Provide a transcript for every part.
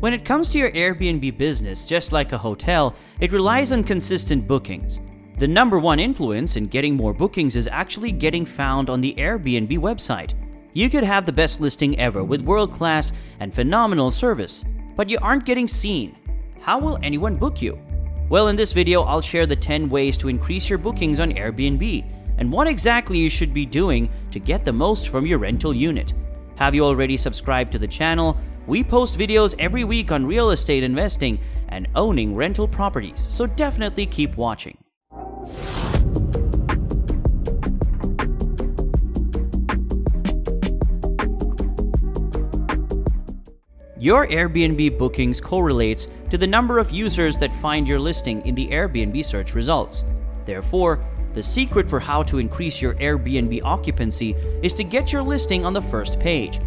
When it comes to your Airbnb business, just like a hotel, it relies on consistent bookings. The number one influence in getting more bookings is actually getting found on the Airbnb website. You could have the best listing ever with world-class and phenomenal service, but you aren't getting seen. How will anyone book you? Well, in this video, I'll share the 10 ways to increase your bookings on Airbnb and what exactly you should be doing to get the most from your rental unit. Have you already subscribed to the channel? We post videos every week on real estate investing and owning rental properties, so definitely keep watching. Your Airbnb bookings correlates to the number of users that find your listing in the Airbnb search results. Therefore, the secret for how to increase your Airbnb occupancy is to get your listing on the first page.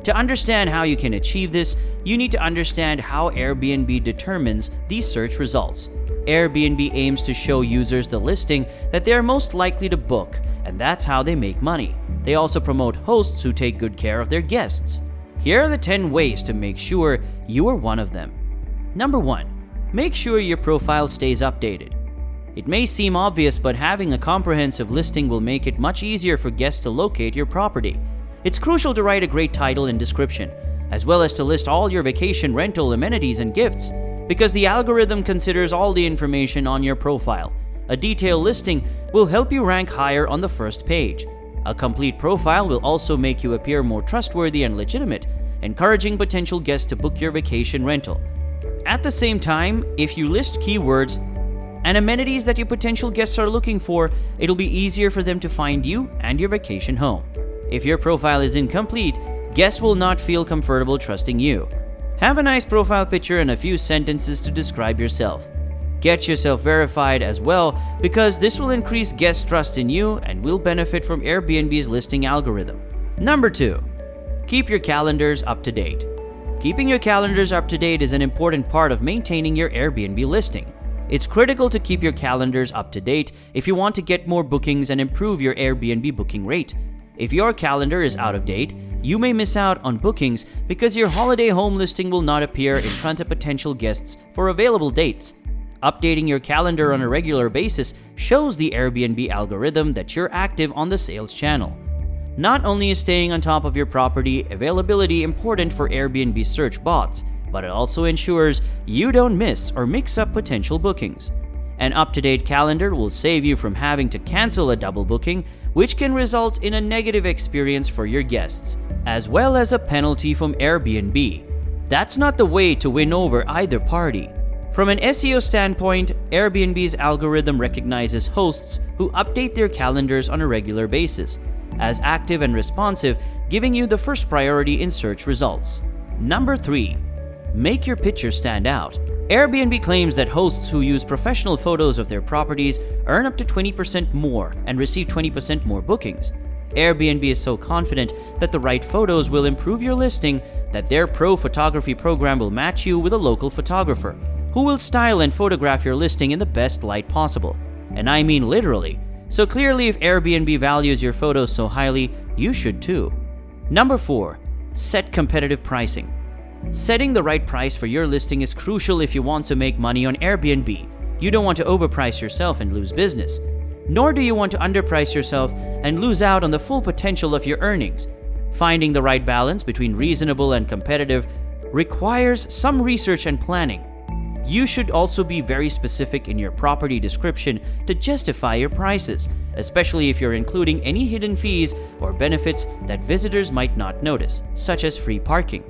To understand how you can achieve this, you need to understand how Airbnb determines these search results. Airbnb aims to show users the listing that they are most likely to book, and that's how they make money. They also promote hosts who take good care of their guests. Here are the 10 ways to make sure you are one of them. Number 1. Make sure your profile stays updated. It may seem obvious, but having a comprehensive listing will make it much easier for guests to locate your property. It's crucial to write a great title and description, as well as to list all your vacation rental amenities and gifts, because the algorithm considers all the information on your profile. A detailed listing will help you rank higher on the first page. A complete profile will also make you appear more trustworthy and legitimate, encouraging potential guests to book your vacation rental. At the same time, if you list keywords and amenities that your potential guests are looking for, it'll be easier for them to find you and your vacation home. If your profile is incomplete, guests will not feel comfortable trusting you. Have a nice profile picture and a few sentences to describe yourself. Get yourself verified as well, because this will increase guest trust in you and will benefit from Airbnb's listing algorithm. Number 2. Keep your calendars up to date. Keeping your calendars up to date is an important part of maintaining your Airbnb listing. It's critical to keep your calendars up to date if you want to get more bookings and improve your Airbnb booking rate. If your calendar is out of date, you may miss out on bookings because your holiday home listing will not appear in front of potential guests for available dates. Updating your calendar on a regular basis shows the Airbnb algorithm that you're active on the sales channel. Not only is staying on top of your property availability important for Airbnb search bots, but it also ensures you don't miss or mix up potential bookings. An up-to-date calendar will save you from having to cancel a double booking, which can result in a negative experience for your guests, as well as a penalty from Airbnb. That's not the way to win over either party. From an SEO standpoint, Airbnb's algorithm recognizes hosts who update their calendars on a regular basis as active and responsive, giving you the first priority in search results. Number 3. Make your picture stand out. Airbnb claims that hosts who use professional photos of their properties earn up to 20% more and receive 20% more bookings. Airbnb is so confident that the right photos will improve your listing that their pro photography program will match you with a local photographer who will style and photograph your listing in the best light possible. And I mean literally. So clearly, if Airbnb values your photos so highly, you should too. Number 4. Set competitive pricing. Setting the right price for your listing is crucial if you want to make money on Airbnb. You don't want to overprice yourself and lose business. Nor do you want to underprice yourself and lose out on the full potential of your earnings. Finding the right balance between reasonable and competitive requires some research and planning. You should also be very specific in your property description to justify your prices, especially if you're including any hidden fees or benefits that visitors might not notice, such as free parking.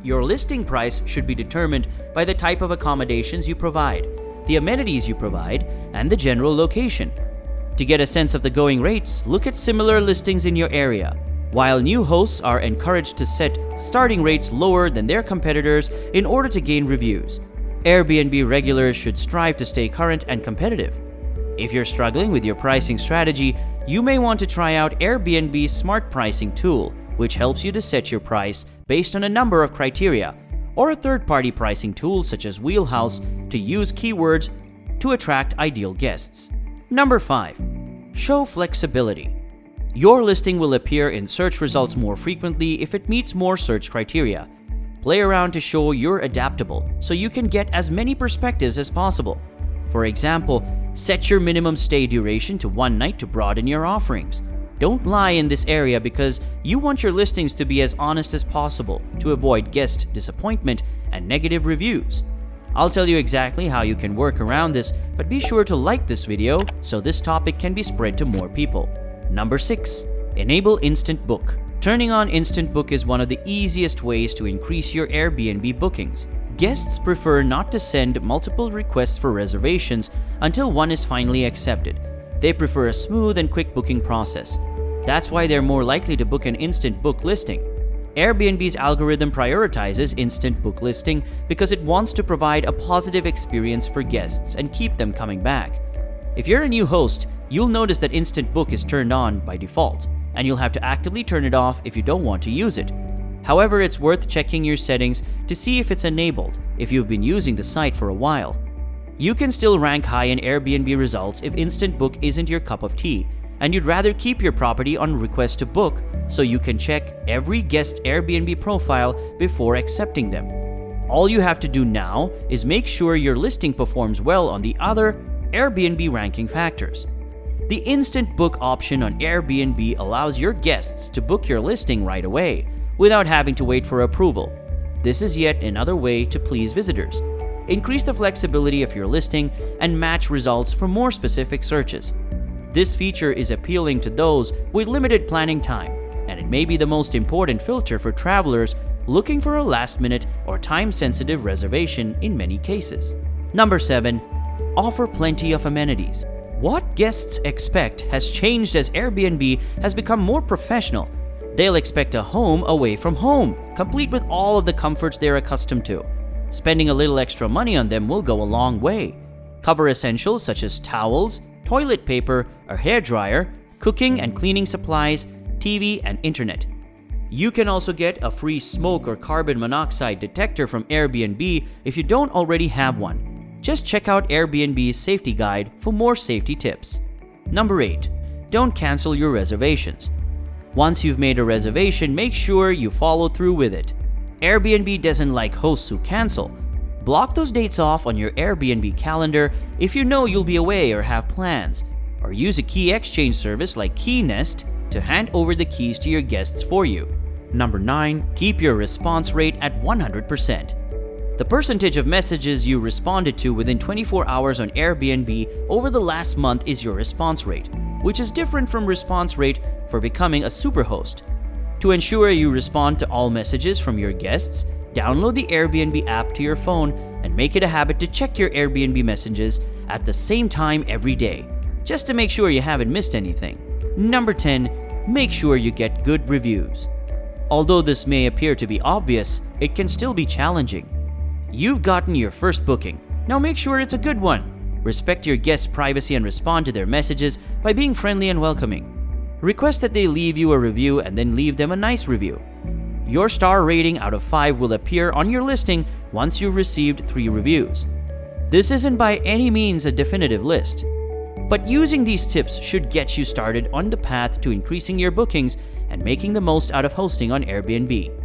Your listing price should be determined by the type of accommodations you provide, the amenities you provide, and the general location. To get a sense of the going rates, look at similar listings in your area. While new hosts are encouraged to set starting rates lower than their competitors in order to gain reviews, Airbnb regulars should strive to stay current and competitive. If you're struggling with your pricing strategy, you may want to try out Airbnb's smart pricing tool, which helps you to set your price based on a number of criteria, or a third-party pricing tool such as Wheelhouse to use keywords to attract ideal guests. Number 5. Show flexibility. Your listing will appear in search results more frequently if it meets more search criteria. Play around to show you're adaptable so you can get as many perspectives as possible. For example, set your minimum stay duration to 1 night to broaden your offerings. Don't lie in this area because you want your listings to be as honest as possible to avoid guest disappointment and negative reviews. I'll tell you exactly how you can work around this, but be sure to like this video so this topic can be spread to more people. Number 6. Enable Instant Book. Turning on Instant Book is one of the easiest ways to increase your Airbnb bookings. Guests prefer not to send multiple requests for reservations until one is finally accepted. They prefer a smooth and quick booking process. That's why they're more likely to book an Instant Book listing. Airbnb's algorithm prioritizes Instant Book listing because it wants to provide a positive experience for guests and keep them coming back. If you're a new host, you'll notice that Instant Book is turned on by default, and you'll have to actively turn it off if you don't want to use it. However, it's worth checking your settings to see if it's enabled if you've been using the site for a while. You can still rank high in Airbnb results if Instant Book isn't your cup of tea, and you'd rather keep your property on request to book so you can check every guest's Airbnb profile before accepting them. All you have to do now is make sure your listing performs well on the other Airbnb ranking factors. The Instant Book option on Airbnb allows your guests to book your listing right away without having to wait for approval. This is yet another way to please visitors. Increase the flexibility of your listing and match results for more specific searches. This feature is appealing to those with limited planning time, and it may be the most important filter for travelers looking for a last-minute or time-sensitive reservation in many cases. Number 7. Offer plenty of amenities. What guests expect has changed as Airbnb has become more professional. They'll expect a home away from home, complete with all of the comforts they're accustomed to. Spending a little extra money on them will go a long way. Cover essentials such as towels, toilet paper, a hairdryer, cooking and cleaning supplies, TV, and internet. You can also get a free smoke or carbon monoxide detector from Airbnb if you don't already have one. Just check out Airbnb's safety guide for more safety tips. Number 8. Don't cancel your reservations. Once you've made a reservation, make sure you follow through with it. Airbnb doesn't like hosts who cancel. Block those dates off on your Airbnb calendar if you know you'll be away or have plans, or use a key exchange service like KeyNest to hand over the keys to your guests for you. Number 9. Keep your response rate at 100%. The percentage of messages you responded to within 24 hours on Airbnb over the last month is your response rate, which is different from response rate for becoming a superhost. To ensure you respond to all messages from your guests, download the Airbnb app to your phone and make it a habit to check your Airbnb messages at the same time every day, just to make sure you haven't missed anything. Number 10. Make sure you get good reviews. Although this may appear to be obvious, it can still be challenging. You've gotten your first booking. Now make sure it's a good one. Respect your guests' privacy and respond to their messages by being friendly and welcoming. Request that they leave you a review and then leave them a nice review. Your star rating out of 5 will appear on your listing once you've received 3 reviews. This isn't by any means a definitive list, but using these tips should get you started on the path to increasing your bookings and making the most out of hosting on Airbnb.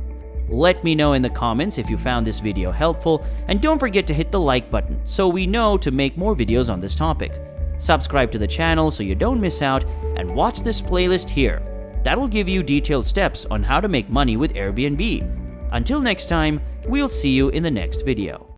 Let me know in the comments if you found this video helpful, and don't forget to hit the like button so we know to make more videos on this topic. Subscribe to the channel so you don't miss out, and watch this playlist here. That'll give you detailed steps on how to make money with Airbnb. Until next time, we'll see you in the next video.